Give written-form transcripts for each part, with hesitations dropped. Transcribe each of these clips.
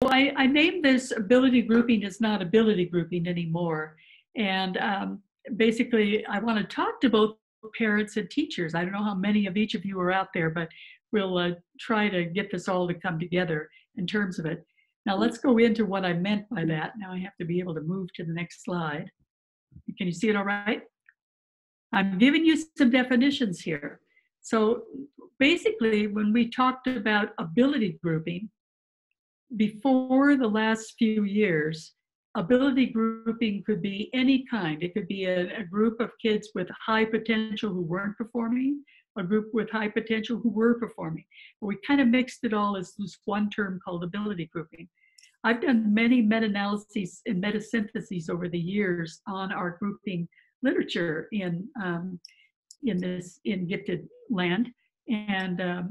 I named this ability grouping is not ability grouping anymore. And basically, I want to talk to both parents and teachers. I don't know how many of each of you are out there, but we'll try to get this all to come together in terms of it. Now let's go into what I meant by that. Now I have to be able to move to the next slide. Can you see it all right? I'm giving you some definitions here. So basically, when we talked about ability grouping, before the last few years, ability grouping could be any kind. It could be a group of kids with high potential who weren't performing, a group with high potential who were performing. But we kind of mixed it all as this one term called ability grouping. I've done many meta-analyses and meta-syntheses over the years on our grouping literature in gifted land, and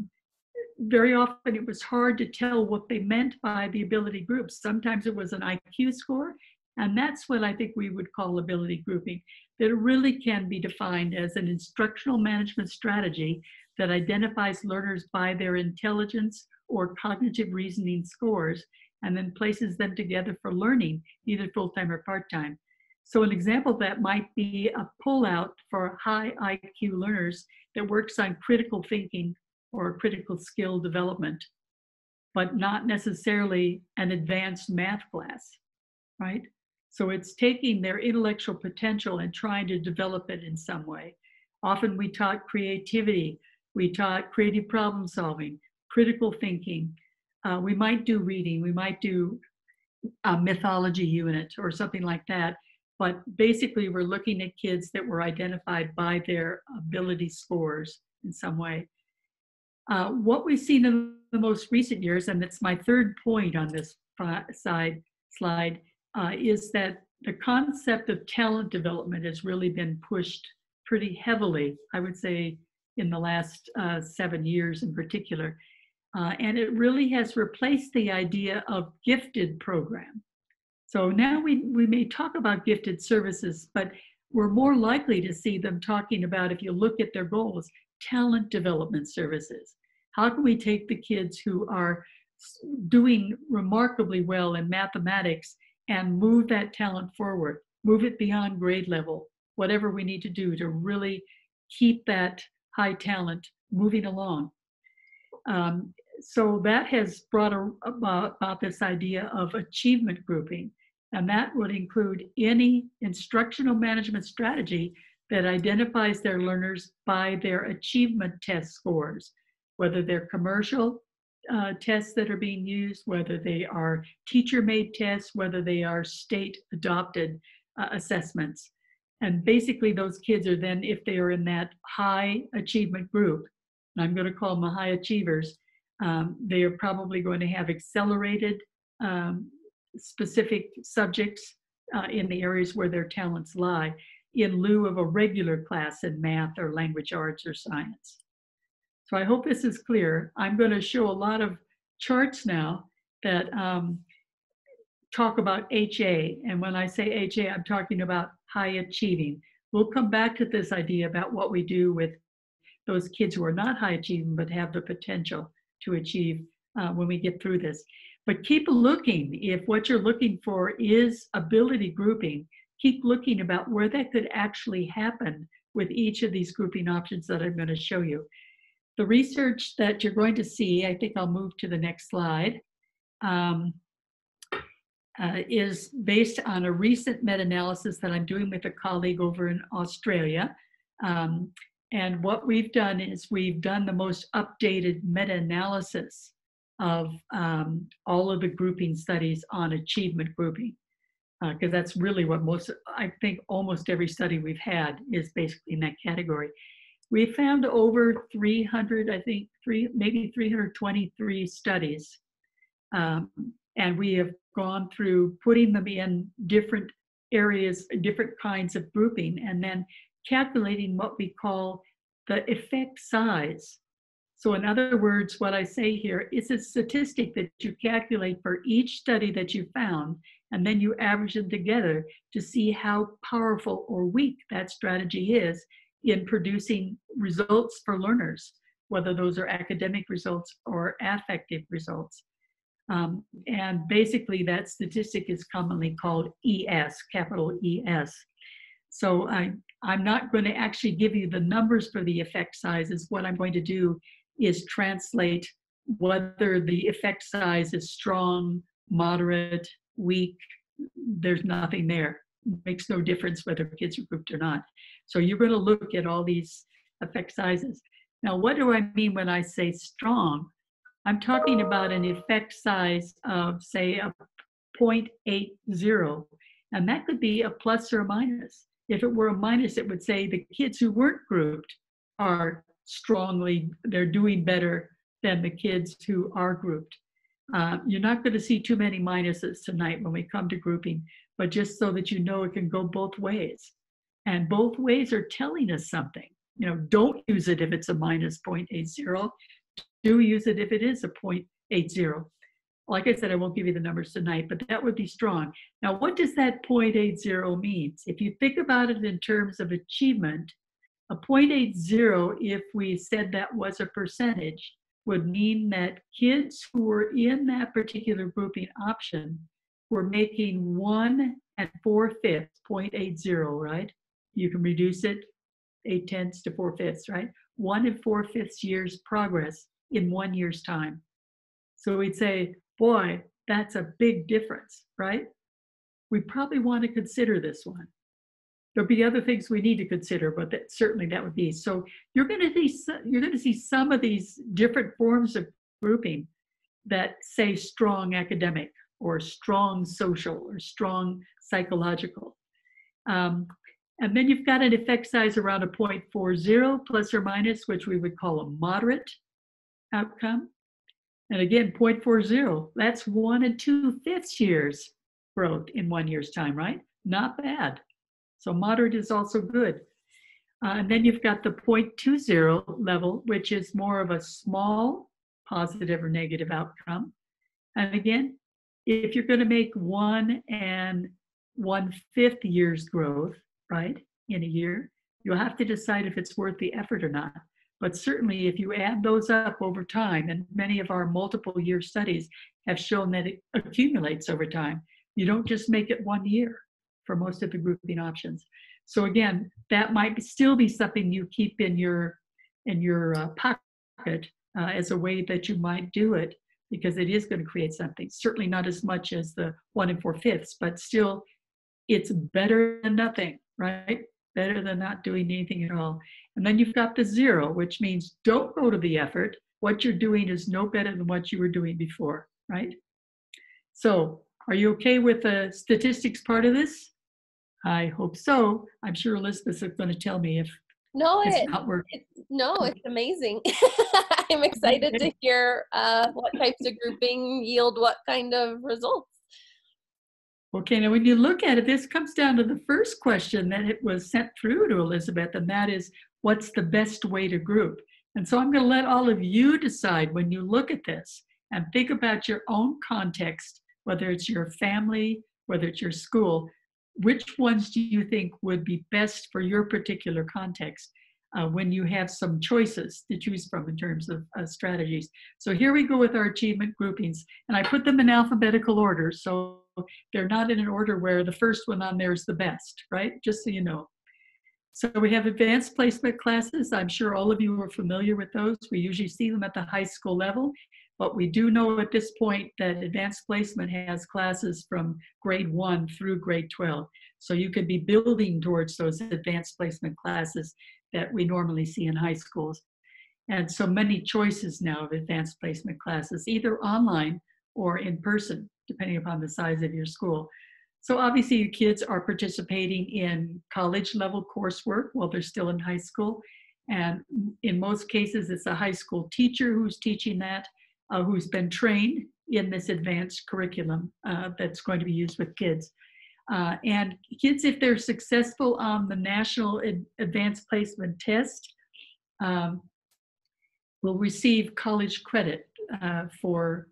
very often it was hard to tell what they meant by the ability groups. Sometimes it was an IQ score, and that's what I think we would call ability grouping. That it really can be defined as an instructional management strategy that identifies learners by their intelligence or cognitive reasoning scores, and then places them together for learning, either full-time or part-time. So an example of that might be a pullout for high IQ learners that works on critical thinking or critical skill development, but not necessarily an advanced math class, right? So it's taking their intellectual potential and trying to develop it in some way. Often we taught creativity, we taught creative problem solving, critical thinking. We might do reading, we might do a mythology unit or something like that. But basically we're looking at kids that were identified by their ability scores in some way. What we've seen in the most recent years, and it's my third point on this slide, is that the concept of talent development has really been pushed pretty heavily, I would say, in the last 7 years in particular. And it really has replaced the idea of gifted program. So now we may talk about gifted services, but we're more likely to see them talking about, if you look at their goals, talent development services. How can we take the kids who are doing remarkably well in mathematics and move that talent forward, move it beyond grade level, whatever we need to do to really keep that high talent moving along. So that has brought about this idea of achievement grouping, and that would include any instructional management strategy that identifies their learners by their achievement test scores, whether they're commercial tests that are being used, whether they are teacher-made tests, whether they are state-adopted assessments. And basically those kids are then, if they are in that high achievement group, and I'm going to call them the high achievers, they are probably going to have accelerated specific subjects in the areas where their talents lie, in lieu of a regular class in math or language arts or science. So I hope this is clear. I'm going to show a lot of charts now that talk about HA. And when I say HA, I'm talking about high achieving. We'll come back to this idea about what we do with those kids who are not high achieving but have the potential to achieve when we get through this. But keep looking. If what you're looking for is ability grouping, keep looking about where that could actually happen with each of these grouping options that I'm going to show you. The research that you're going to see, I think I'll move to the next slide, is based on a recent meta-analysis that I'm doing with a colleague over in Australia. And what we've done is we've done the most updated meta-analysis of all of the grouping studies on achievement grouping, because that's really what I think almost every study we've had is basically in that category. We found over 300, I think, maybe 323 studies. And we have gone through putting them in different areas, different kinds of grouping, and then calculating what we call the effect size. So in other words, what I say here is a statistic that you calculate for each study that you found, and then you average them together to see how powerful or weak that strategy is in producing results for learners, whether those are academic results or affective results. And basically that statistic is commonly called ES, capital ES. So I'm not going to actually give you the numbers for the effect sizes. What I'm going to do is translate whether the effect size is strong, moderate, weak. There's nothing there. It makes no difference whether kids are grouped or not. So you're going to look at all these effect sizes. Now, what do I mean when I say strong? I'm talking about an effect size of, say, a 0.80, and that could be a plus or a minus. If it were a minus, it would say the kids who weren't grouped are they're doing better than the kids who are grouped. You're not going to see too many minuses tonight when we come to grouping, but just so that you know it can go both ways. And both ways are telling us something. Don't use it if it's a minus 0.80. Do use it if it is a 0.80. Like I said, I won't give you the numbers tonight, but that would be strong. Now, what does that 0.80 mean? If you think about it in terms of achievement, a 0.80, if we said that was a percentage, would mean that kids who were in that particular grouping option were making 1 4/5, 0.80, right? You can reduce it 8/10 to 4/5, right? 1 4/5 years progress in 1 year's time. So we'd say, boy, that's a big difference, right? We probably want to consider this one. There'll be other things we need to consider, but certainly that would be. So you're going to see some of these different forms of grouping that say strong academic or strong social or strong psychological. And then you've got an effect size around a 0.40 plus or minus, which we would call a moderate outcome. And again, 0.40, that's 1 2/5 years growth in 1 year's time, right? Not bad. So moderate is also good. And then you've got the 0.20 level, which is more of a small positive or negative outcome. And again, if you're going to make 1 1/5 years growth, right, in a year, you'll have to decide if it's worth the effort or not. But certainly if you add those up over time, and many of our multiple year studies have shown that it accumulates over time, you don't just make it 1 year for most of the grouping options. So again, that might still be something you keep in your pocket as a way that you might do it, because it is going to create something. Certainly not as much as the 1 4/5, but still it's better than nothing, right? Better than not doing anything at all. And then you've got the 0, which means don't go to the effort. What you're doing is no better than what you were doing before, right? So are you okay with the statistics part of this? I hope so. I'm sure Elizabeth's going to tell me if it's not working. It's amazing. I'm excited to hear what types of grouping yield what kind of results. Okay, now when you look at it, this comes down to the first question that it was sent through to Elizabeth, and that is, what's the best way to group? And so I'm going to let all of you decide when you look at this and think about your own context, whether it's your family, whether it's your school, which ones do you think would be best for your particular context when you have some choices to choose from in terms of strategies. So here we go with our achievement groupings, and I put them in alphabetical order, so they're not in an order where the first one on there is the best, right? Just so you know. So we have advanced placement classes. I'm sure all of you are familiar with those. We usually see them at the high school level, but we do know at this point that advanced placement has classes from grade 1 through grade 12. So you could be building towards those advanced placement classes that we normally see in high schools. And so many choices now of advanced placement classes, either online or in person, depending upon the size of your school. So obviously your kids are participating in college level coursework while they're still in high school. And in most cases, it's a high school teacher who's teaching that, who's been trained in this advanced curriculum that's going to be used with kids. And kids, if they're successful on the National Advanced Placement Test, will receive college credit for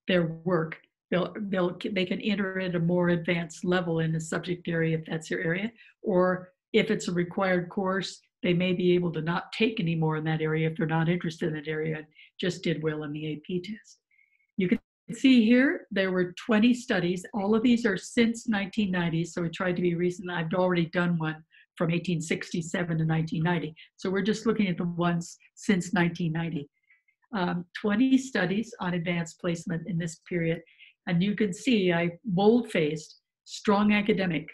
their work. They can enter at a more advanced level in the subject area if that's your area, or if it's a required course, they may be able to not take any more in that area if they're not interested in that area and just did well in the AP test. You can see here, there were 20 studies. All of these are since 1990, so we tried to be recent. I've already done one from 1867 to 1990. So we're just looking at the ones since 1990. 20 studies on advanced placement in this period. And you can see I bold-faced strong academic.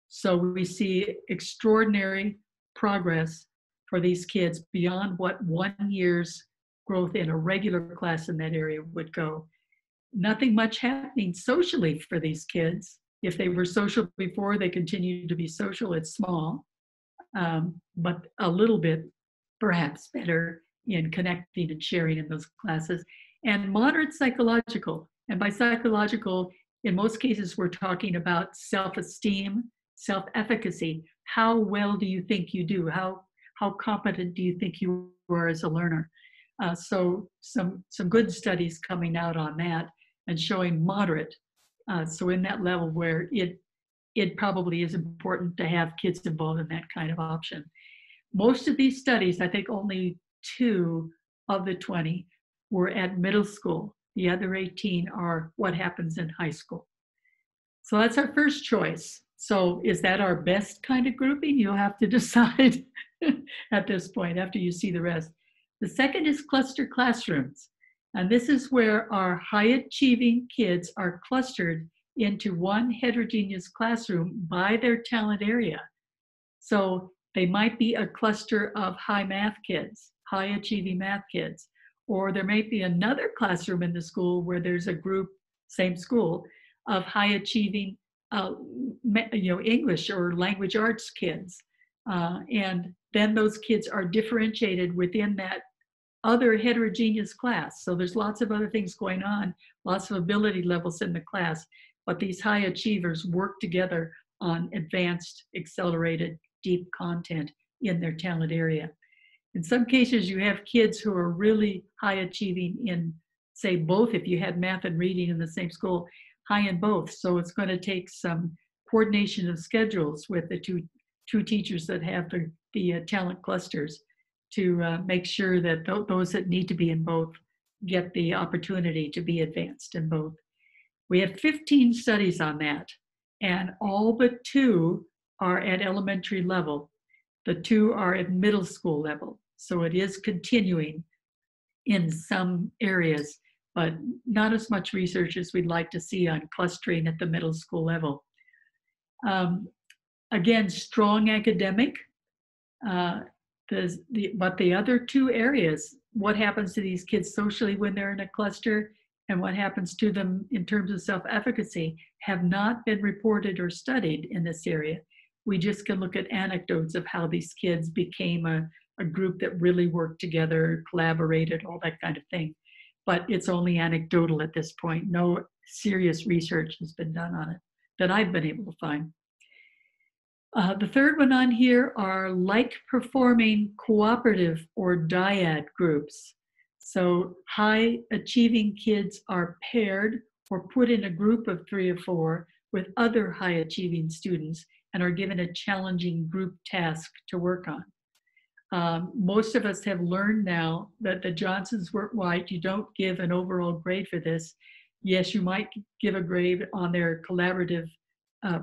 So we see extraordinary progress for these kids beyond what 1 year's growth in a regular class in that area would go. Nothing much happening socially for these kids. If they were social before, they continue to be social. It's small, but a little bit perhaps better in connecting and sharing in those classes. And moderate psychological. And by psychological, in most cases, we're talking about self-esteem, self-efficacy. How well do you think you do? How competent do you think you are as a learner? So some good studies coming out on that and showing moderate. So in that level where it probably is important to have kids involved in that kind of option. Most of these studies, I think only 2 of the 20 were at middle school. The other 18 are what happens in high school. So that's our first choice. So is that our best kind of grouping? You'll have to decide at this point after you see the rest. The second is cluster classrooms. And this is where our high achieving kids are clustered into one heterogeneous classroom by their talent area. So they might be a cluster of high math kids, high achieving math kids, or there might be another classroom in the school where there's a group, same school, of high achieving English or language arts kids. And then those kids are differentiated within that other heterogeneous class. So there's lots of other things going on, lots of ability levels in the class, but these high achievers work together on advanced, accelerated, deep content in their talent area. In some cases, you have kids who are really high achieving in, say, both. If you had math and reading in the same school, high in both. So it's going to take some coordination of schedules with the two teachers that have the talent clusters to make sure that those that need to be in both get the opportunity to be advanced in both. We have 15 studies on that, and all but 2 are at elementary level. The 2 are at middle school level. So it is continuing in some areas, but not as much research as we'd like to see on clustering at the middle school level. Again, strong academic, but the other 2 areas, what happens to these kids socially when they're in a cluster and what happens to them in terms of self-efficacy, have not been reported or studied in this area. We just can look at anecdotes of how these kids became a group that really worked together, collaborated, all that kind of thing. But it's only anecdotal at this point. No serious research has been done on it that I've been able to find. The third one on here are like-performing cooperative or dyad groups. So high-achieving kids are paired or put in a group of 3 or 4 with other high-achieving students and are given a challenging group task to work on. Most of us have learned now that the Johnsons weren't right. You don't give an overall grade for this. Yes, you might give a grade on their collaborative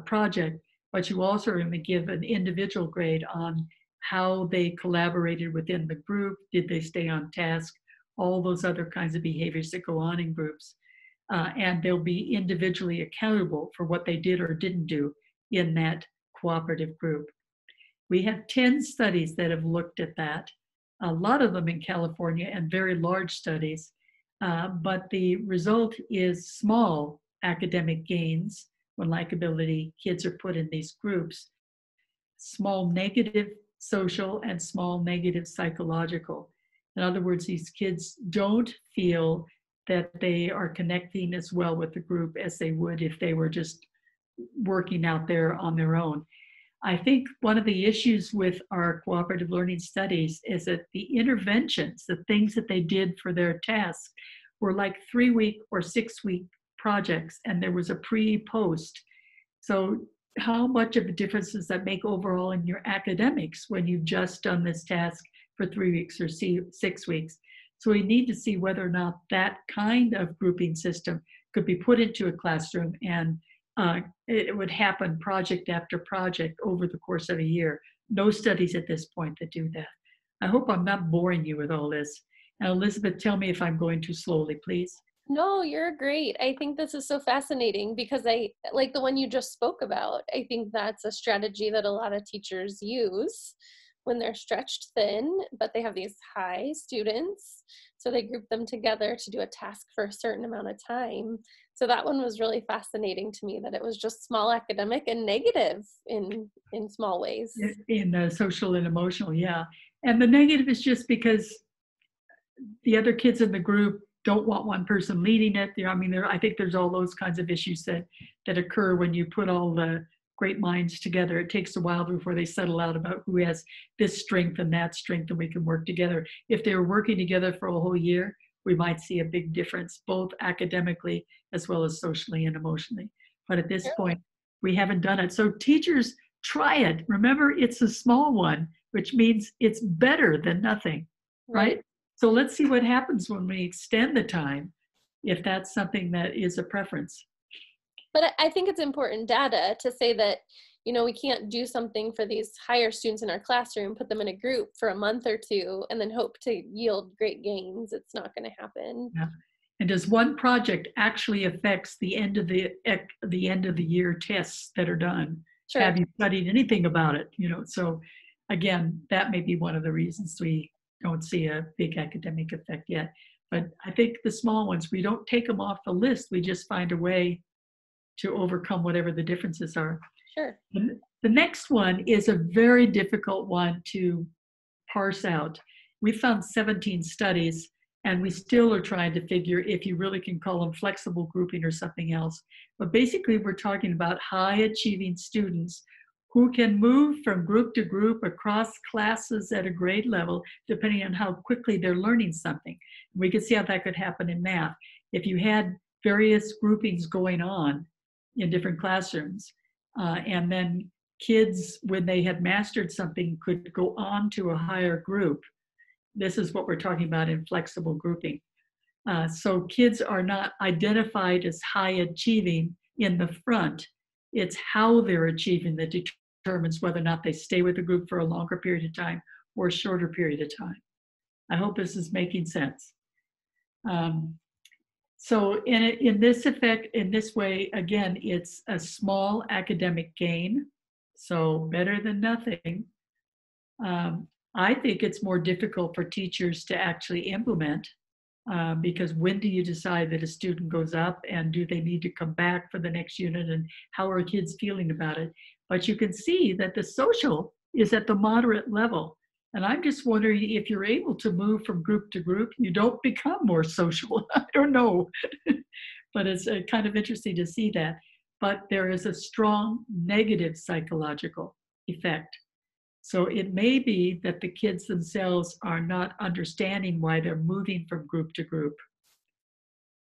project, but you also are going to give an individual grade on how they collaborated within the group. Did they stay on task? All those other kinds of behaviors that go on in groups. And they'll be individually accountable for what they did or didn't do in that cooperative group. We have 10 studies that have looked at that, a lot of them in California and very large studies, but the result is small academic gains when likability kids are put in these groups, small negative social and small negative psychological. In other words, these kids don't feel that they are connecting as well with the group as they would if they were just working out there on their own. I think one of the issues with our cooperative learning studies is that the interventions, the things that they did for their tasks, were like 3-week or 6-week projects, and there was a pre-post. So how much of a difference does that make overall in your academics when you've just done this task for 3 weeks or 6 weeks? So we need to see whether or not that kind of grouping system could be put into a classroom, and it would happen project after project over the course of a year. No studies at this point that do that. I hope I'm not boring you with all this. Now, Elizabeth, tell me if I'm going too slowly, please. No, you're great. I think this is so fascinating because I like the one you just spoke about. I think that's a strategy that a lot of teachers use when they're stretched thin, but they have these high students. So they group them together to do a task for a certain amount of time. So that one was really fascinating to me, that it was just small academic and negative in small ways. In social and emotional, yeah. And the negative is just because the other kids in the group don't want one person leading it. I mean, I think there's all those kinds of issues that occur when you put all the great minds together. It takes a while before they settle out about who has this strength and that strength, and we can work together. If they were working together for a whole year, we might see a big difference, both academically as well as socially and emotionally. But at this point, we haven't done it. So teachers, try it. Remember, it's a small one, which means it's better than nothing, right? So let's see what happens when we extend the time, if that's something that is a preference. But I think it's important data to say that, we can't do something for these higher students in our classroom, put them in a group for a month or two, and then hope to yield great gains. It's not going to happen. Yeah. And does one project actually affects the end of the year tests that are done? Sure. Have you studied anything about it? So again, that may be one of the reasons we don't see a big academic effect yet. But I think the small ones, we don't take them off the list. We just find a way to overcome whatever the differences are. Sure. The next one is a very difficult one to parse out. We found 17 studies, and we still are trying to figure if you really can call them flexible grouping or something else. But basically, we're talking about high achieving students who can move from group to group across classes at a grade level, depending on how quickly they're learning something. We could see how that could happen in math. If you had various groupings going on in different classrooms, and then kids, when they had mastered something, could go on to a higher group. This is what we're talking about in flexible grouping. So kids are not identified as high achieving in the front. It's how they're achieving that determines whether or not they stay with the group for a longer period of time or a shorter period of time. I hope this is making sense. So in this way, again, it's a small academic gain, so better than nothing. I think it's more difficult for teachers to actually implement, because when do you decide that a student goes up, and do they need to come back for the next unit, and how are kids feeling about it? But you can see that the social is at the moderate level. And I'm just wondering if you're able to move from group to group, you don't become more social. I don't know. But it's kind of interesting to see that. But there is a strong negative psychological effect. So it may be that the kids themselves are not understanding why they're moving from group to group.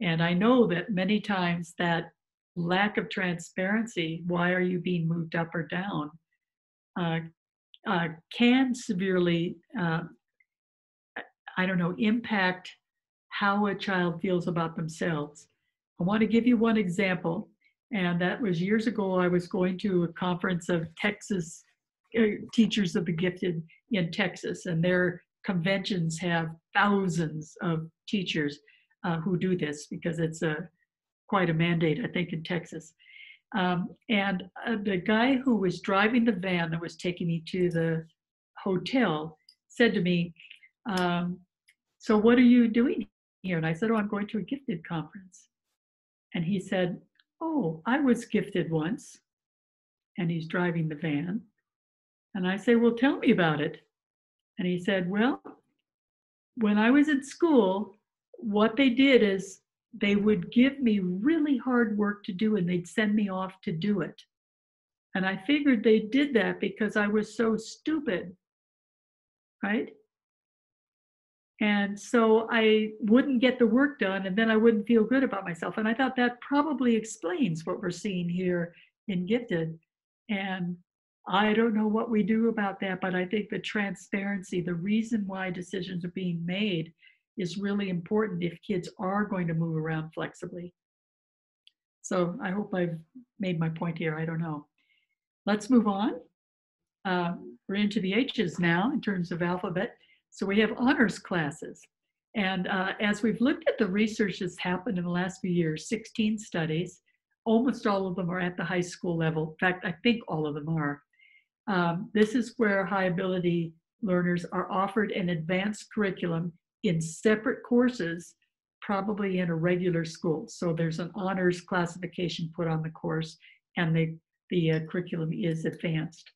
And I know that many times that lack of transparency, why are you being moved up or down, can severely, impact how a child feels about themselves. I want to give you one example, and that was years ago. I was going to a conference of Texas teachers of the gifted in Texas, and their conventions have thousands of teachers who do this because it's quite a mandate, I think, in Texas. And the guy who was driving the van that was taking me to the hotel said to me, so what are you doing here? And I said, oh, I'm going to a gifted conference. And he said, oh, I was gifted once. And he's driving the van. And I say, well, tell me about it. And he said, well, when I was in school, what they did is they would give me really hard work to do, and they'd send me off to do it. And I figured they did that because I was so stupid, right? And so I wouldn't get the work done, and then I wouldn't feel good about myself. And I thought that probably explains what we're seeing here in Gifted. And I don't know what we do about that, but I think the transparency, the reason why decisions are being made, is really important if kids are going to move around flexibly. So I hope I've made my point here. I don't know. Let's move on. We're into the H's now in terms of alphabet. So we have honors classes. And as we've looked at the research that's happened in the last few years, 16 studies, almost all of them are at the high school level. In fact, I think all of them are. This is where high ability learners are offered an advanced curriculum in separate courses, probably in a regular school. So there's an honors classification put on the course, and the curriculum is advanced.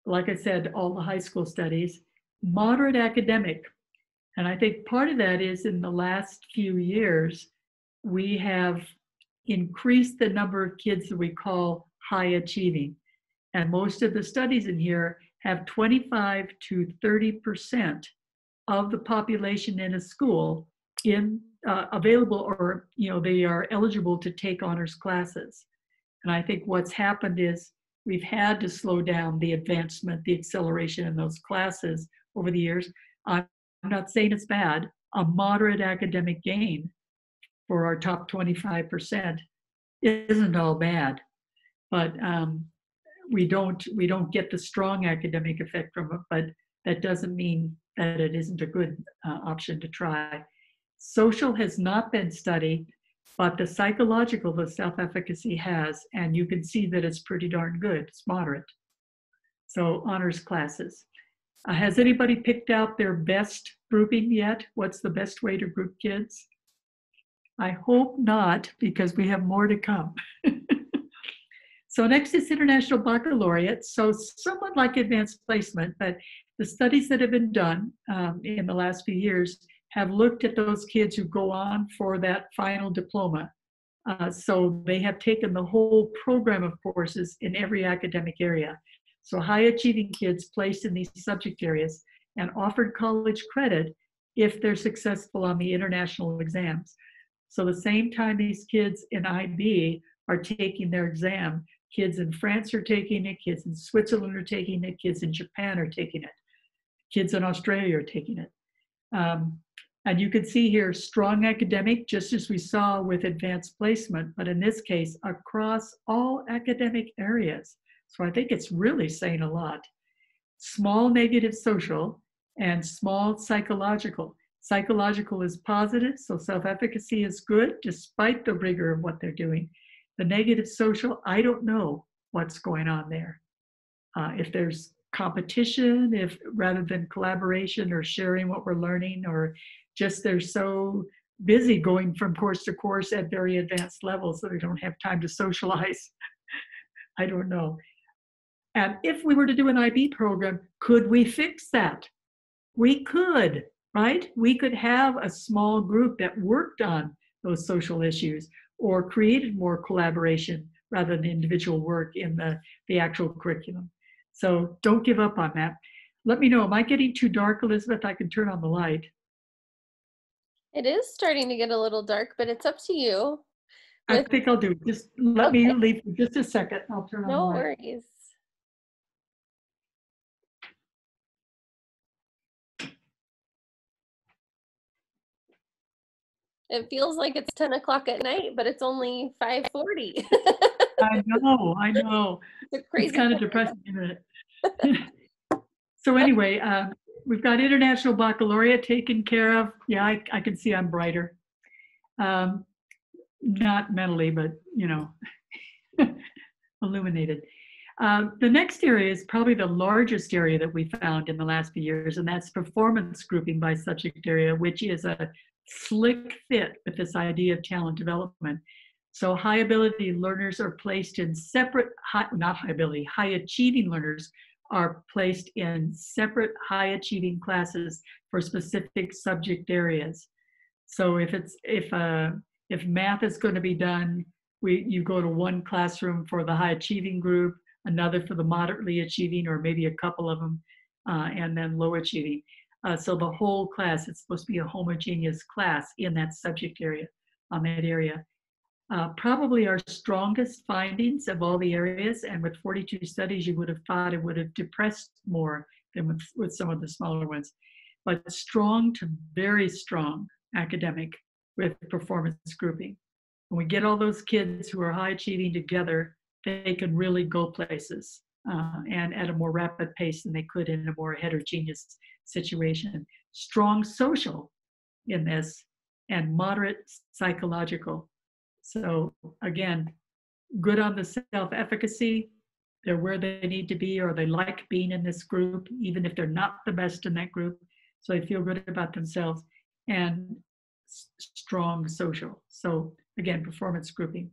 Like I said, all the high school studies, moderate academic. And I think part of that is in the last few years, we have increased the number of kids that we call high achieving. And most of the studies in here have 25 to 30% of the population in a school available, or they are eligible to take honors classes. And I think what's happened is we've had to slow down the advancement, the acceleration in those classes over the years. I'm not saying it's bad. A moderate academic gain for our top 25% isn't all bad, but we don't get the strong academic effect from it. But that doesn't mean that it isn't a good option to try. Social has not been studied, but the psychological, the self-efficacy has, and you can see that it's pretty darn good. It's moderate. So honors classes. Has anybody picked out their best grouping yet? What's the best way to group kids? I hope not, because we have more to come. So next is International Baccalaureate. So somewhat like advanced placement, but the studies that have been done in the last few years have looked at those kids who go on for that final diploma. So they have taken the whole program of courses in every academic area. So high achieving kids placed in these subject areas and offered college credit if they're successful on the international exams. So the same time these kids in IB are taking their exam, kids in France are taking it, kids in Switzerland are taking it, kids in Japan are taking it, kids in Australia are taking it. And you can see here strong academic, just as we saw with advanced placement, but in this case, across all academic areas. So I think it's really saying a lot. Small negative social and small psychological. Psychological is positive, so self-efficacy is good despite the rigor of what they're doing. The negative social, I don't know what's going on there. If there's competition, if rather than collaboration or sharing what we're learning, or just they're so busy going from course to course at very advanced levels that they don't have time to socialize. I don't know. And if we were to do an IB program, could we fix that? We could, right? We could have a small group that worked on those social issues or created more collaboration rather than individual work in the actual curriculum. So don't give up on that. Let me know, am I getting too dark, Elizabeth? I can turn on the light. It is starting to get a little dark, but it's up to you. I think I'll do it. Just let me leave for just a second. I'll turn on the light. No worries. It feels like it's 10 o'clock at night, but it's only 5:40. I know. It's kind of depressing, isn't it? So anyway, we've got International Baccalaureate taken care of. Yeah, I can see I'm brighter. Not mentally, but, illuminated. The next area is probably the largest area that we found in the last few years, and that's performance grouping by subject area, which is a slick fit with this idea of talent development. So high ability learners are placed in separate, high achieving learners are placed in separate high achieving classes for specific subject areas. So if math is going to be done, you go to one classroom for the high achieving group, another for the moderately achieving, or maybe a couple of them, and then low achieving. So the whole class, it's supposed to be a homogeneous class in that subject area, that area. Probably our strongest findings of all the areas, and with 42 studies, you would have thought it would have depressed more than with some of the smaller ones, but strong to very strong academic with performance grouping. When we get all those kids who are high achieving together, they can really go places and at a more rapid pace than they could in a more heterogeneous situation. Strong social in this and moderate psychological. So again, good on the self-efficacy. They're where they need to be, or they like being in this group, even if they're not the best in that group. So they feel good about themselves, and strong social. So again, performance grouping.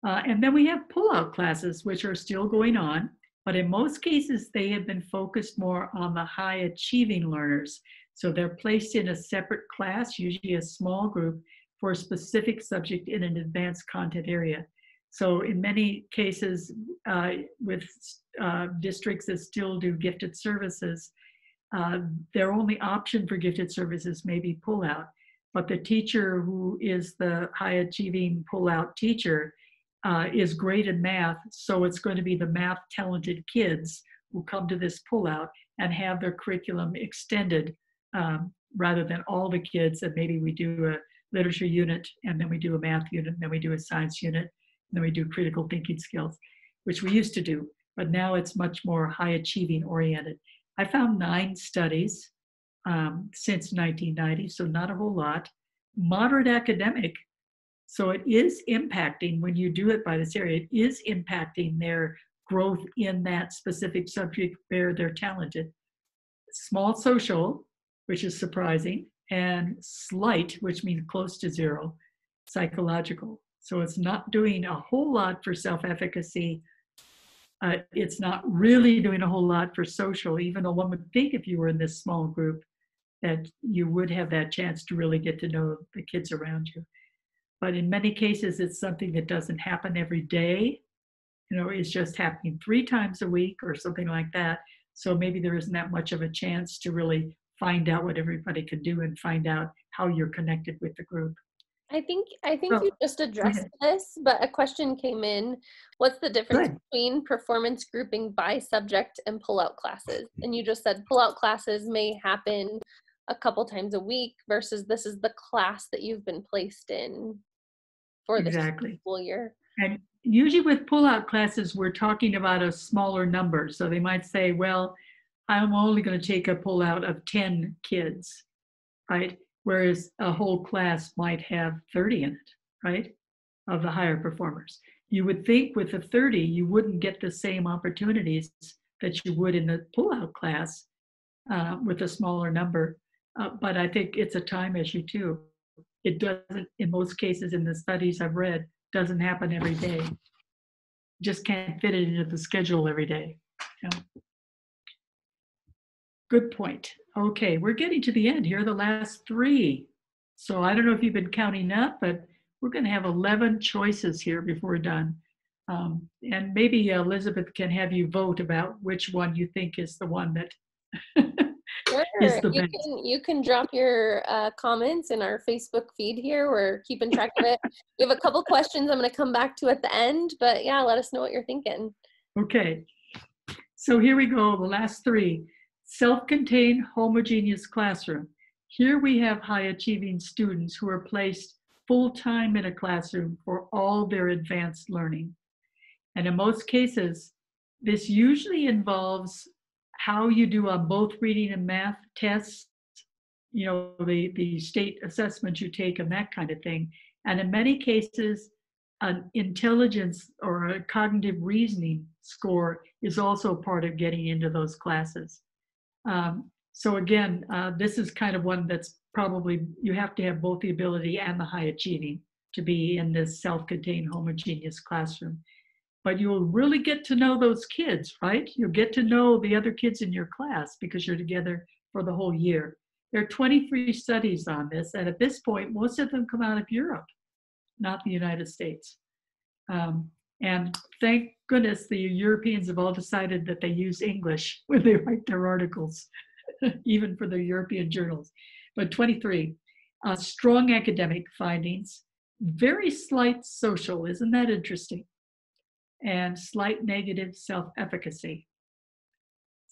And then we have pull-out classes, which are still going on, but in most cases, they have been focused more on the high achieving learners. So they're placed in a separate class, usually a small group, for a specific subject in an advanced content area. So in many cases, with districts that still do gifted services, their only option for gifted services may be pull-out. But the teacher who is the high achieving pull-out teacher is great in math, so it's going to be the math talented kids who come to this pull-out and have their curriculum extended rather than all the kids. And maybe we do a literature unit, and then we do a math unit, and then we do a science unit, and then we do critical thinking skills, which we used to do, but now it's much more high achieving oriented. I found 9 studies since 1990, so not a whole lot. Moderate academic, so it is impacting, when you do it by this area, it is impacting their growth in that specific subject where they're talented. Small social, which is surprising, and slight, which means close to 0, psychological. So it's not doing a whole lot for self-efficacy. It's not really doing a whole lot for social, even though one would think if you were in this small group that you would have that chance to really get to know the kids around you. But in many cases, it's something that doesn't happen every day. It's just happening 3 times a week or something like that. So maybe there isn't that much of a chance to really find out what everybody can do and find out how you're connected with the group. I think you just addressed this, but a question came in. What's the difference between performance grouping by subject and pull-out classes? And you just said pull-out classes may happen a couple times a week versus this is the class that you've been placed in for the school year. And usually with pull-out classes, we're talking about a smaller number. So they might say, well, I'm only going to take a pull-out of 10 kids, right? Whereas a whole class might have 30 in it, right? Of the higher performers. You would think with the 30, you wouldn't get the same opportunities that you would in the pull-out class with a smaller number. But I think it's a time issue too. It doesn't, in most cases in the studies I've read, doesn't happen every day. Just can't fit it into the schedule every day. Good point. Okay, we're getting to the end here, the last 3. So I don't know if you've been counting up, but we're going to have 11 choices here before we're done. And maybe Elizabeth can have you vote about which one you think is the one that is the best. You can drop your comments in our Facebook feed here. We're keeping track of it. We have a couple questions I'm going to come back to at the end, but yeah, let us know what you're thinking. Okay, so here we go, the last 3. Self-contained homogeneous classroom. Here we have high-achieving students who are placed full-time in a classroom for all their advanced learning. And in most cases, this usually involves how you do on both reading and math tests, the state assessments you take and that kind of thing. And in many cases, an intelligence or a cognitive reasoning score is also part of getting into those classes. So again, this is kind of one that's probably, you have to have both the ability and the high achieving to be in this self-contained homogeneous classroom. But you'll really get to know those kids, right? You'll get to know the other kids in your class because you're together for the whole year. There are 23 studies on this, and at this point, most of them come out of Europe, not the United States. And thank goodness the Europeans have all decided that they use English when they write their articles, even for the European journals. But 23, strong academic findings, very slight social, isn't that interesting? And slight negative self-efficacy.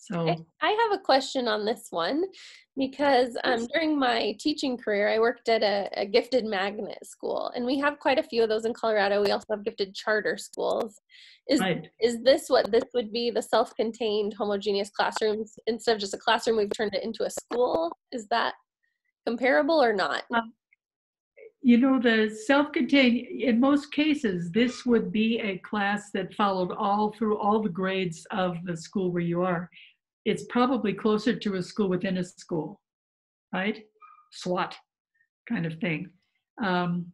So, I have a question on this one because during my teaching career, I worked at a gifted magnet school, and we have quite a few of those in Colorado. We also have gifted charter schools. Is right. is this what this would be, the self-contained homogeneous classrooms? Instead of just a classroom, we've turned it into a school. Is that comparable or not? You know, the self-contained, in most cases, this would be a class that followed all through all the grades of the school where you are. It's probably closer to a school within a school, right? SWAT kind of thing. Um,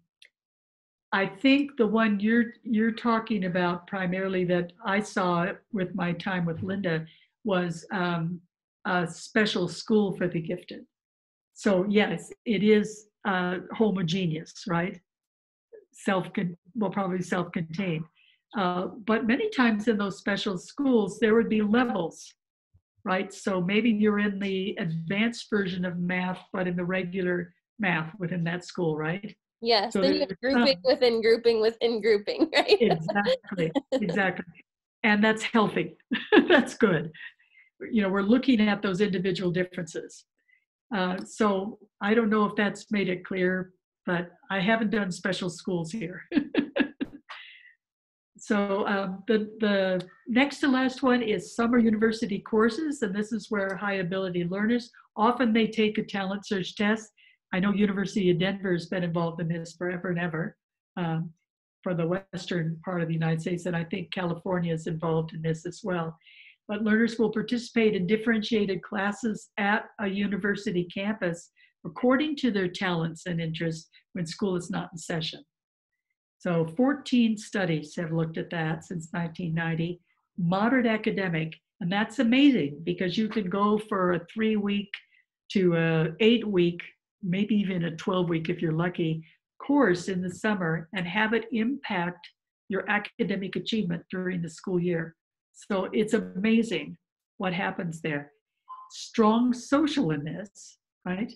I think the one you're talking about primarily that I saw with my time with Linda was a special school for the gifted. So yes, it is homogeneous, right? Well, probably self-contained. But many times in those special schools, there would be levels, right? So maybe you're in the advanced version of math, but in the regular math within that school, right? Yes, So then you have there's grouping within grouping within grouping, right? exactly, exactly. And that's healthy. That's good. You know, we're looking at those individual differences. So I don't know if that's made it clear, but I haven't done special schools here. So the next to last one is summer university courses, and this is where high ability learners, often they take a talent search test. I know University of Denver has been involved in this forever and ever for the western part of the United States, and I think California is involved in this as well. But learners will participate in differentiated classes at a university campus according to their talents and interests when school is not in session. So 14 studies have looked at that since 1990. Moderate academic, and that's amazing because you can go for a 3-week to a 8-week, maybe even a 12-week if you're lucky, course in the summer and have it impact your academic achievement during the school year. So it's amazing what happens there. Strong socialness, right?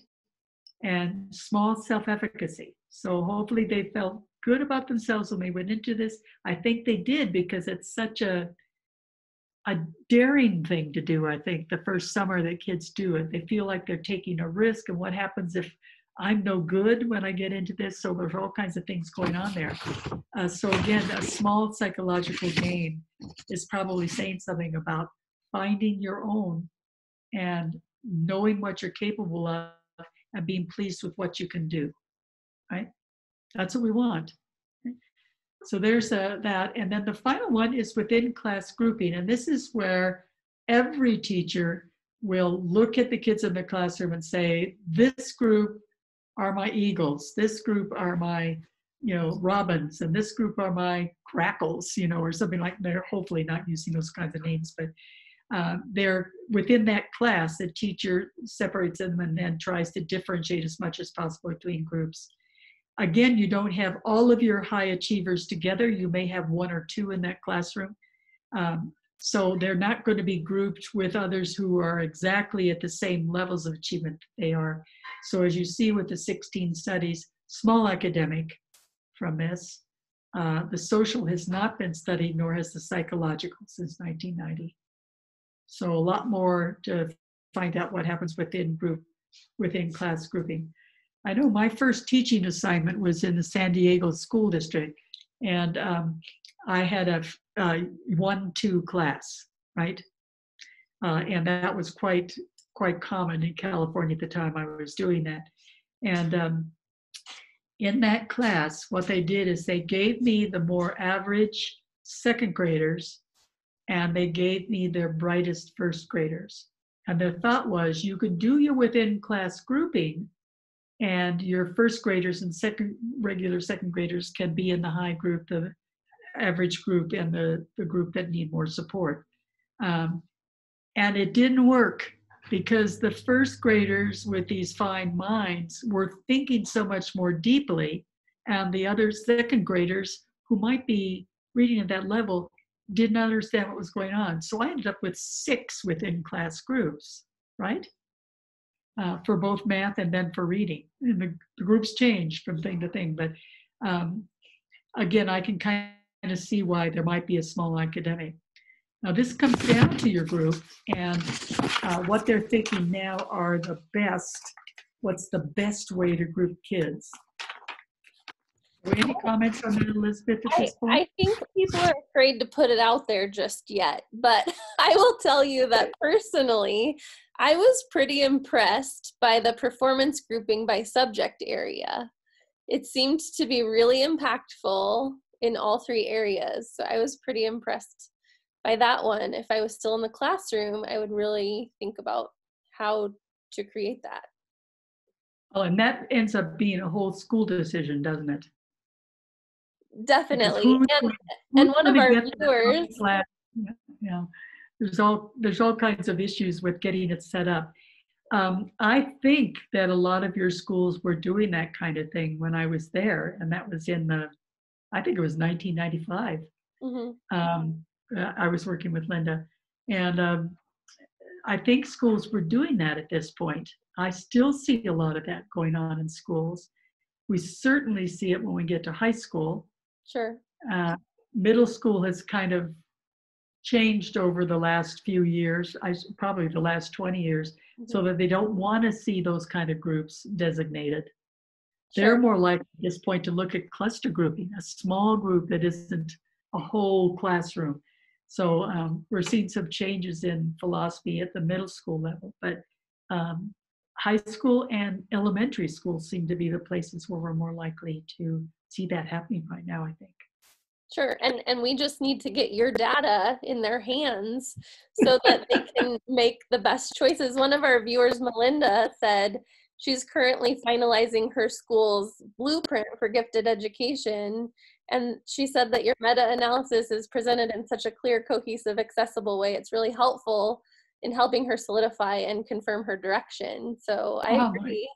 And small self-efficacy. So hopefully they felt good about themselves when they went into this. I think they did because it's such a daring thing to do. I think the first summer that kids do it, they feel like they're taking a risk. And what happens if I'm no good when I get into this? So there's all kinds of things going on there. So again, a small psychological gain is probably saying something about finding your own and knowing what you're capable of and being pleased with what you can do, right? That's what we want. So there's that. And then the final one is within class grouping. And this is where every teacher will look at the kids in the classroom and say, this group are my eagles. This group are my, robins. And this group are my crackles, or something like that. They're hopefully not using those kinds of names, but they're within that class. The teacher separates them and then tries to differentiate as much as possible between groups. Again, you don't have all of your high achievers together. You may have one or two in that classroom. So they're not going to be grouped with others who are exactly at the same levels of achievement they are. So as you see with the 16 studies, small academic from this. The social has not been studied, nor has the psychological since 1990. So a lot more to find out what happens within class grouping. I know my first teaching assignment was in the San Diego School District, and I had a 1-2 class, right? And that was quite common in California at the time I was doing that. And in that class, what they did is they gave me the more average second graders, and they gave me their brightest first graders. And their thought was, you could do your within class grouping, and your first graders and regular second graders can be in the high group, the average group, and the group that need more support. And it didn't work because the first graders with these fine minds were thinking so much more deeply, and the other second graders who might be reading at that level didn't understand what was going on. So I ended up with 6 within class groups, right? For both math and then for reading. And the groups change from thing to thing, but again, I can kind of see why there might be a small academic. Now this comes down to your group and what they're thinking now are what's the best way to group kids. Any comments on that, Elizabeth, at this point? I think people are afraid to put it out there just yet, but I will tell you that personally, I was pretty impressed by the performance grouping by subject area. It seemed to be really impactful in all three areas. So I was pretty impressed by that one. If I was still in the classroom, I would really think about how to create that. Oh, and that ends up being a whole school decision, doesn't it? Definitely. And one of our viewers, yeah, there's all kinds of issues with getting it set up. I think that a lot of your schools were doing that kind of thing when I was there, and that was I think it was 1995. I was working with Linda, and I think schools were doing that at this point. I still see a lot of that going on in schools. We certainly see it when we get to high school. Sure. Middle school has kind of changed over the last few years, probably the last 20 years, so that they don't want to see those kind of groups designated. Sure. They're more likely at this point to look at cluster grouping, a small group that isn't a whole classroom. So we're seeing some changes in philosophy at the middle school level, but high school and elementary school seem to be the places where we're more likely to see that happening right now, I think. Sure, and we just need to get your data in their hands so that they can make the best choices. One of our viewers, Melinda, said she's currently finalizing her school's blueprint for gifted education, and she said that your meta-analysis is presented in such a clear, cohesive, accessible way. It's really helpful in helping her solidify and confirm her direction. So I agree.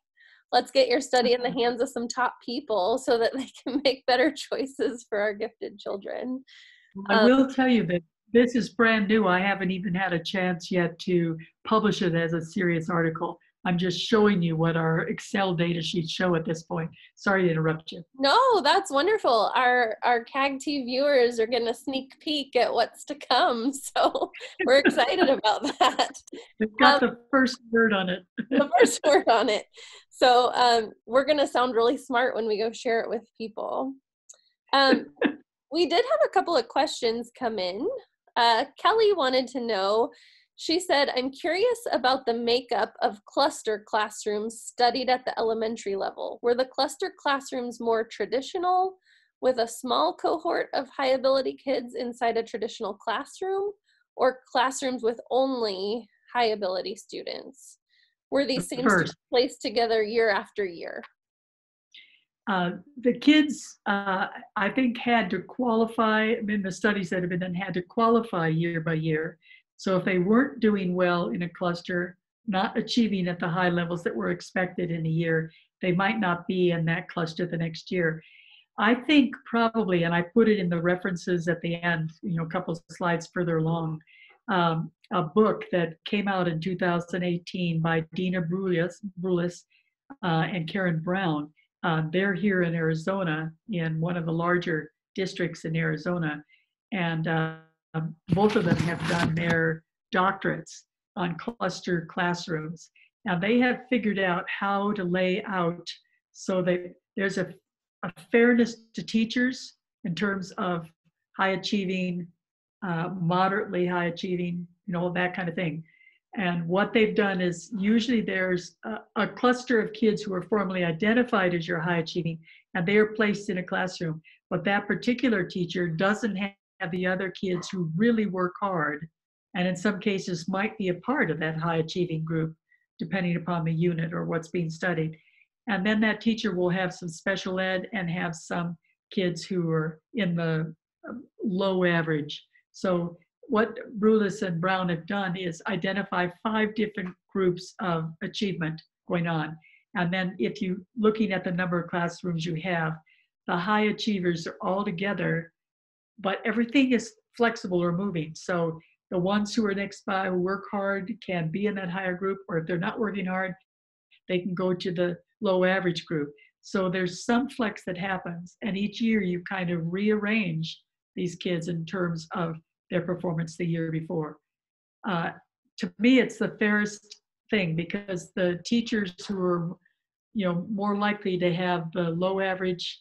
Let's get your study in the hands of some top people so that they can make better choices for our gifted children. I will tell you that this is brand new. I haven't even had a chance yet to publish it as a serious article. I'm just showing you what our Excel data sheets show at this point. Sorry to interrupt you. No, that's wonderful. Our CAGT viewers are getting a sneak peek at what's to come. So we're excited about that. They've got the first word on it. The first word on it. So we're going to sound really smart when we go share it with people. We did have a couple of questions come in. Kelly wanted to know, she said, I'm curious about the makeup of cluster classrooms studied at the elementary level. Were the cluster classrooms more traditional with a small cohort of high ability kids inside a traditional classroom, or classrooms with only high ability students? Were these same students placed together year after year? The kids, I think, had to qualify. I mean, the studies that have been done had to qualify year by year. So if they weren't doing well in a cluster, not achieving at the high levels that were expected in a year, they might not be in that cluster the next year. I think probably, and I put it in the references at the end, a couple of slides further along, a book that came out in 2018 by Dina Brulis and Karen Brown. They're here in Arizona, in one of the larger districts in Arizona, and both of them have done their doctorates on cluster classrooms. Now they have figured out how to lay out so that there's a fairness to teachers in terms of high achieving, moderately high achieving, that kind of thing. And what they've done is usually there's a cluster of kids who are formally identified as your high achieving, and they are placed in a classroom. But that particular teacher doesn't have the other kids who really work hard, and in some cases might be a part of that high achieving group, depending upon the unit or what's being studied. And then that teacher will have some special ed and have some kids who are in the low average. So what Brulis and Brown have done is identify 5 different groups of achievement going on. And then if you looking at the number of classrooms you have, the high achievers are all together, but everything is flexible or moving. So the ones who are next by, who work hard, can be in that higher group, or if they're not working hard, they can go to the low average group. So there's some flex that happens, and each year you kind of rearrange these kids in terms of their performance the year before. Uh, to me, it's the fairest thing because the teachers who are, more likely to have the low average,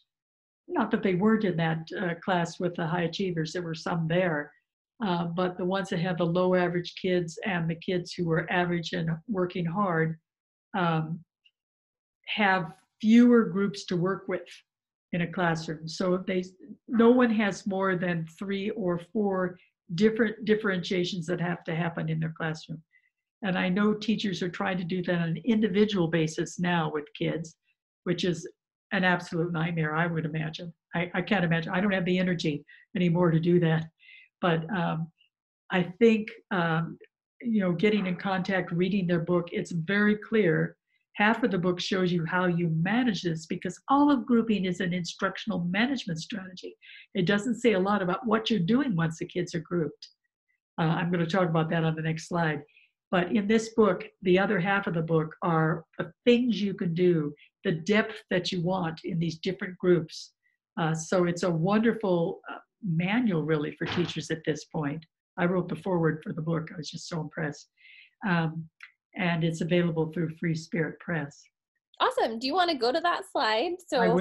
not that they weren't in that class with the high achievers, there were some there, but the ones that have the low average kids and the kids who were average and working hard um, have fewer groups to work with in a classroom. So no one has more than 3 or 4 different differentiations that have to happen in their classroom. And I know teachers are trying to do that on an individual basis now with kids, which is an absolute nightmare, I would imagine. I can't imagine. I don't have the energy anymore to do that. But I think, getting in contact, reading their book, it's very clear. Half of the book shows you how you manage this because all of grouping is an instructional management strategy. It doesn't say a lot about what you're doing once the kids are grouped. I'm going to talk about that on the next slide. But in this book, the other half of the book are the things you can do, the depth that you want in these different groups. So it's a wonderful manual really for teachers at this point. I wrote the foreword for the book. I was just so impressed. And it's available through Free Spirit Press. Awesome. Do you want to go to that slide so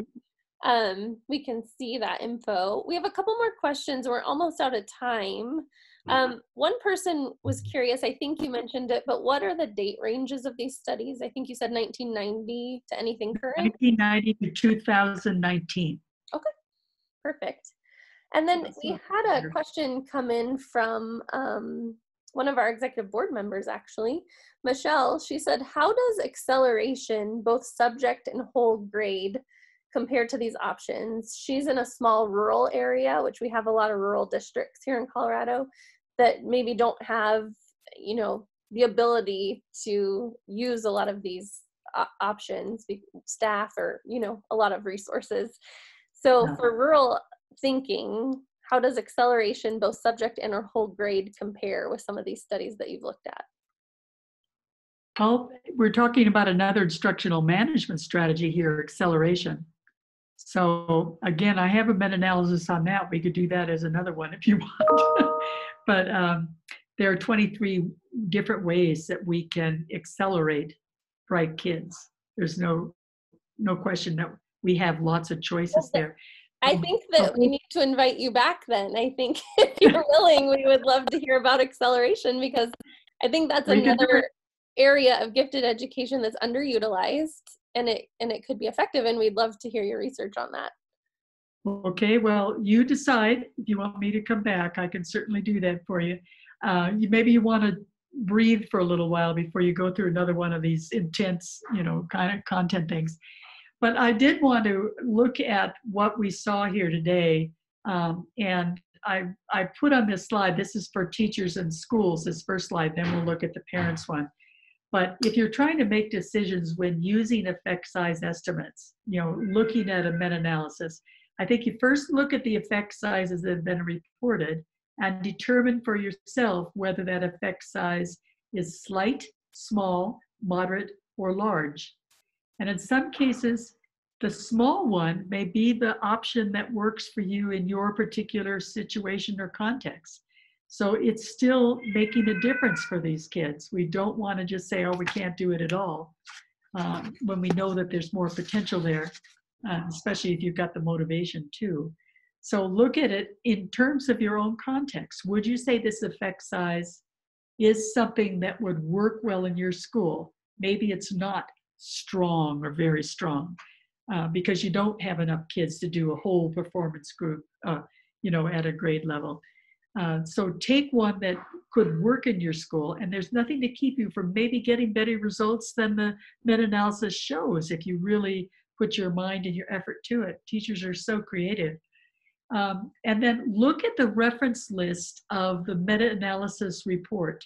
we can see that info? We have a couple more questions. We're almost out of time. One person was curious, I think you mentioned it, but what are the date ranges of these studies? I think you said 1990 to anything current? 1990 to 2019. Okay, perfect. And then we had a question come in from one of our executive board members, actually, Michelle. She said, how does acceleration, both subject and whole grade, compare to these options? She's in a small rural area, which we have a lot of rural districts here in Colorado that maybe don't have, the ability to use a lot of these options, staff or, a lot of resources. So for rural thinking, how does acceleration, both subject and or whole grade, compare with some of these studies that you've looked at? Well, we're talking about another instructional management strategy here, acceleration. So again, I have a meta-analysis on that. We could do that as another one if you want. But there are 23 different ways that we can accelerate bright kids. There's no question that we have lots of choices there. I think that we need to invite you back then. I think if you're willing, we would love to hear about acceleration because I think that's another area of gifted education that's underutilized and it could be effective, and we'd love to hear your research on that. Okay, well, you decide if you want me to come back. I can certainly do that for you. Maybe you want to breathe for a little while before you go through another one of these intense, kind of content things. But I did want to look at what we saw here today. And I put on this slide, this is for teachers and schools, this first slide, then we'll look at the parents one. But if you're trying to make decisions when using effect size estimates, looking at a meta-analysis, I think you first look at the effect sizes that have been reported and determine for yourself whether that effect size is slight, small, moderate, or large. And in some cases, the small one may be the option that works for you in your particular situation or context. So it's still making a difference for these kids. We don't want to just say, oh, we can't do it at all, when we know that there's more potential there, especially if you've got the motivation too. So look at it in terms of your own context. Would you say this effect size is something that would work well in your school? Maybe it's not strong or very strong because you don't have enough kids to do a whole performance group, at a grade level. So take one that could work in your school, and there's nothing to keep you from maybe getting better results than the meta-analysis shows if you really put your mind and your effort to it. Teachers are so creative. And then look at the reference list of the meta-analysis report.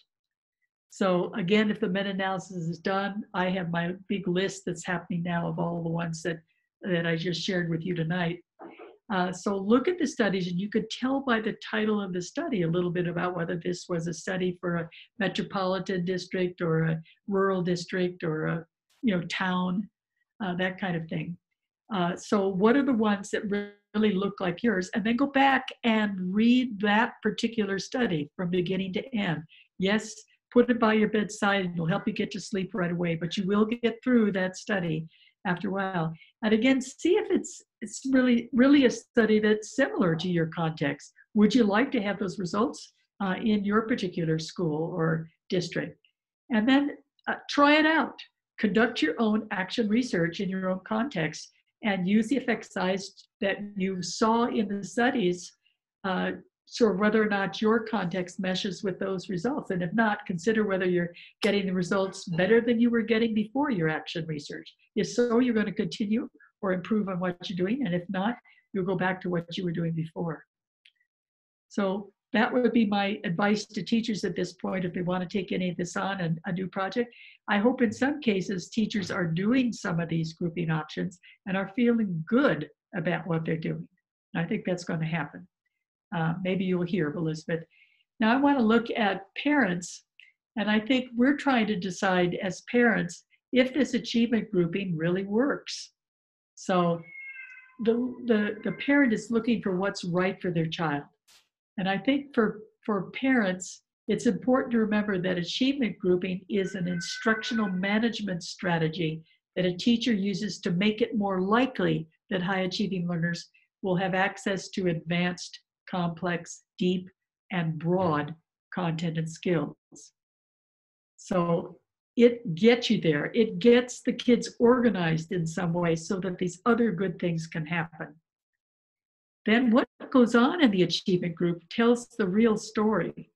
So again, if the meta-analysis is done, I have my big list that's happening now of all the ones that I just shared with you tonight. So look at the studies, and you could tell by the title of the study a little bit about whether this was a study for a metropolitan district or a rural district or a town, that kind of thing. So what are the ones that really look like yours, and then go back and read that particular study from beginning to end. Yes, put it by your bedside and it'll help you get to sleep right away, but you will get through that study after a while. And again, see if it's really a study that's similar to your context. Would you like to have those results in your particular school or district? And then try it out. Conduct your own action research in your own context and use the effect size that you saw in the studies, sort of whether or not your context meshes with those results. And if not, consider whether you're getting the results better than you were getting before your action research. If so, you're going to continue or improve on what you're doing. And if not, you'll go back to what you were doing before. So that would be my advice to teachers at this point if they want to take any of this on and a new project. I hope in some cases teachers are doing some of these grouping options and are feeling good about what they're doing. I think that's going to happen. Maybe you'll hear, Elizabeth. Now I want to look at parents, and I think we're trying to decide as parents if this achievement grouping really works. So the parent is looking for what's right for their child. And I think for parents, it's important to remember that achievement grouping is an instructional management strategy that a teacher uses to make it more likely that high achieving learners will have access to advanced, complex, deep, and broad content and skills. So it gets you there. It gets the kids organized in some way so that these other good things can happen. Then what goes on in the achievement group tells the real story.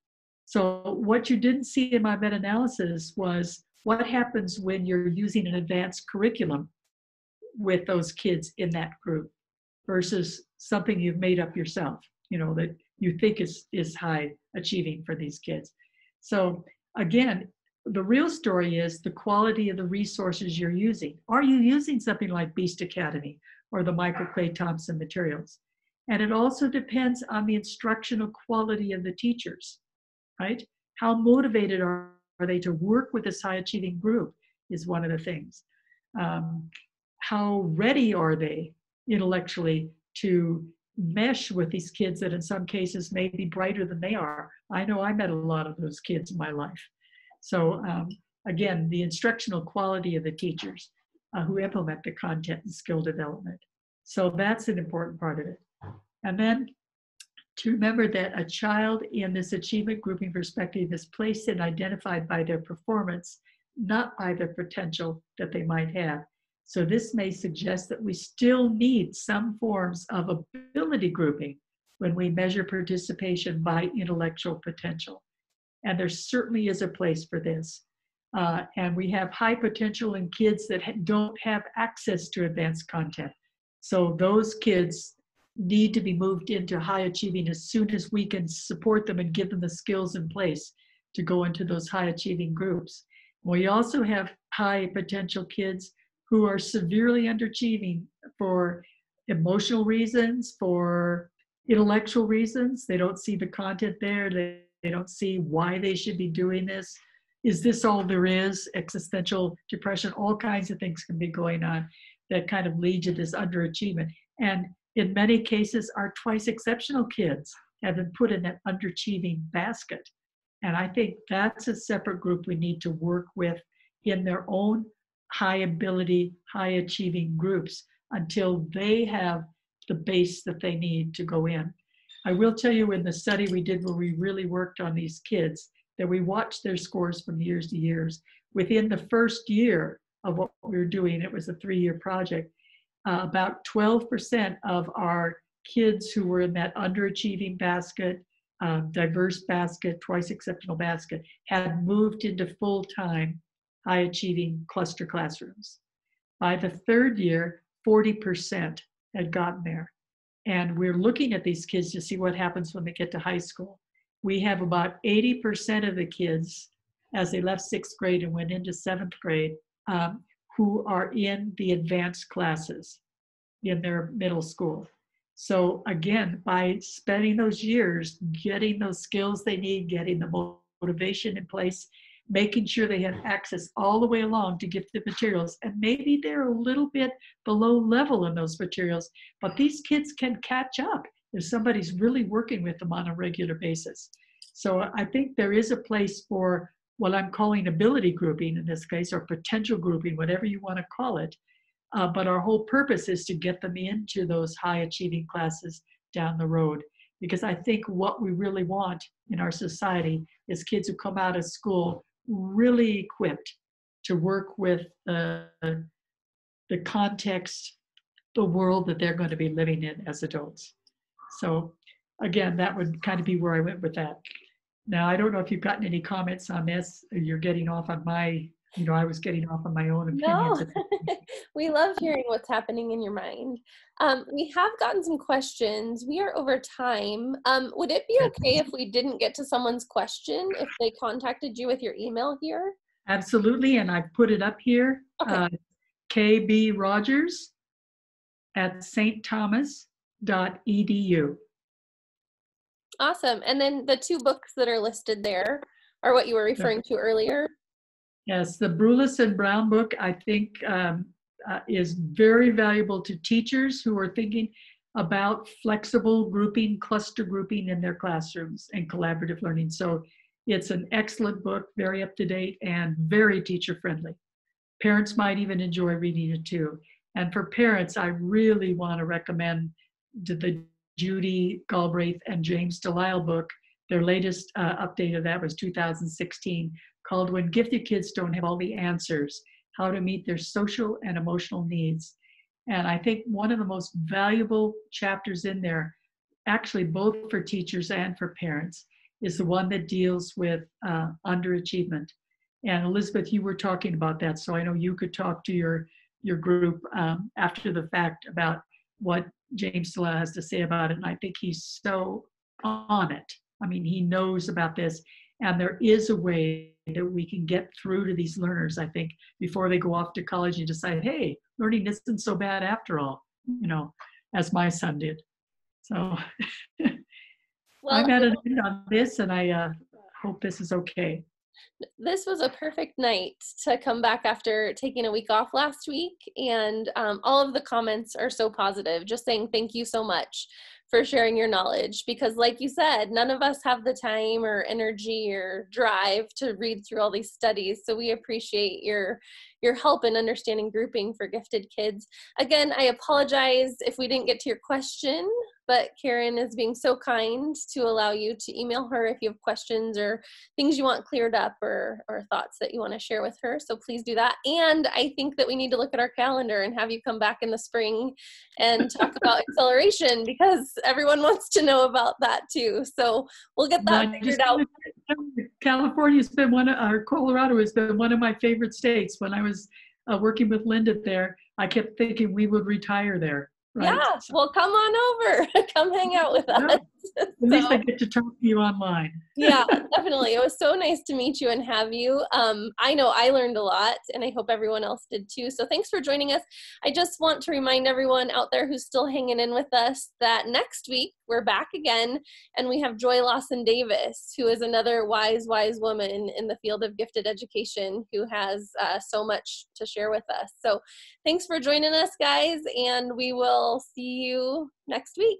So what you didn't see in my meta-analysis was what happens when you're using an advanced curriculum with those kids in that group versus something you've made up yourself, that you think is high achieving for these kids. So again, the real story is the quality of the resources you're using. Are you using something like Beast Academy or the Michael Clay Thompson materials? And it also depends on the instructional quality of the teachers, right? How motivated are they to work with this high achieving group is one of the things. How ready are they intellectually to mesh with these kids that in some cases may be brighter than they are? I know I met a lot of those kids in my life. So again, the instructional quality of the teachers who implement the content and skill development. So that's an important part of it. And then to remember that a child in this achievement grouping perspective is placed and identified by their performance, not by the potential that they might have. So this may suggest that we still need some forms of ability grouping when we measure participation by intellectual potential. And there certainly is a place for this. And we have high potential in kids that don't have access to advanced content. So those kids need to be moved into high achieving as soon as we can support them and give them the skills in place to go into those high achieving groups. We also have high potential kids who are severely underachieving for emotional reasons, for intellectual reasons. They don't see the content there. They don't see why they should be doing this. Is this all there is? Existential depression, all kinds of things can be going on that kind of lead to this underachievement. And in many cases, our twice exceptional kids have been put in that underachieving basket. And I think that's a separate group we need to work with in their own high ability, high achieving groups until they have the base that they need to go in. I will tell you in the study we did where we really worked on these kids that we watched their scores from years to years. Within the first year of what we were doing, it was a 3-year project, about 12% of our kids who were in that underachieving basket, diverse basket, twice exceptional basket, had moved into full-time high achieving cluster classrooms. By the 3rd year, 40% had gotten there. And we're looking at these kids to see what happens when they get to high school. We have about 80% of the kids as they left 6th grade and went into 7th grade who are in the advanced classes in their middle school. So again, by spending those years, getting those skills they need, getting the motivation in place, making sure they have access all the way along to gifted materials. And maybe they're a little bit below level in those materials, but these kids can catch up if somebody's really working with them on a regular basis. So I think there is a place for what I'm calling ability grouping in this case, or potential grouping, whatever you want to call it. But our whole purpose is to get them into those high achieving classes down the road. Because I think what we really want in our society is kids who come out of school really equipped to work with the context, the world that they're going to be living in as adults. So again, that would kind of be where I went with that. Now, I don't know if you've gotten any comments on this. You're getting off on my, I was getting off on my own opinions. No, we love hearing what's happening in your mind. We have gotten some questions. We are over time. Would it be okay if we didn't get to someone's question if they contacted you with your email here? Absolutely, and I put it up here. Okay. KB Rogers at stthomas.edu. Awesome. And then the 2 books that are listed there are what you were referring to earlier? Yes, the Brulis and Brown book, I think, is very valuable to teachers who are thinking about flexible grouping, cluster grouping in their classrooms and collaborative learning. So it's an excellent book, very up to date and very teacher friendly. Parents might even enjoy reading it too. And for parents, I really want to recommend the Judy Galbraith and James Delisle book. Their latest update of that was 2016, called When Gifted Kids Don't Have All the Answers, How to Meet Their Social and Emotional Needs. And I think one of the most valuable chapters in there, actually both for teachers and for parents, is the one that deals with underachievement. And Elizabeth, you were talking about that, so I know you could talk to your group after the fact about what James Delisle has to say about it. And I think he's so on it. I mean, he knows about this. And there is a way that we can get through to these learners, I think, before they go off to college and decide, hey, learning isn't so bad after all, as my son did. So Well, I'm at an end on this, and I hope this is okay. This was a perfect night to come back after taking a week off last week, and all of the comments are so positive, just saying thank you so much for sharing your knowledge, because like you said, none of us have the time or energy or drive to read through all these studies, so we appreciate your help in understanding grouping for gifted kids. Again, I apologize if we didn't get to your question, but Karen is being so kind to allow you to email her if you have questions or things you want cleared up or thoughts that you want to share with her. So please do that. And I think that we need to look at our calendar and have you come back in the spring and talk about acceleration, because everyone wants to know about that too. So we'll get that figured out. California's been Colorado has been one of my favorite states. When I was working with Linda there, I kept thinking we would retire there. Right? Yeah, well, come on over. Come hang out with us. At least I get to talk to you online. Yeah, definitely. It was so nice to meet you and have you. I know I learned a lot, and I hope everyone else did too. So thanks for joining us. I just want to remind everyone out there who's still hanging in with us that next week we're back again, and we have Joy Lawson Davis, who is another wise woman in the field of gifted education who has so much to share with us. So thanks for joining us, guys, and we will see you next week.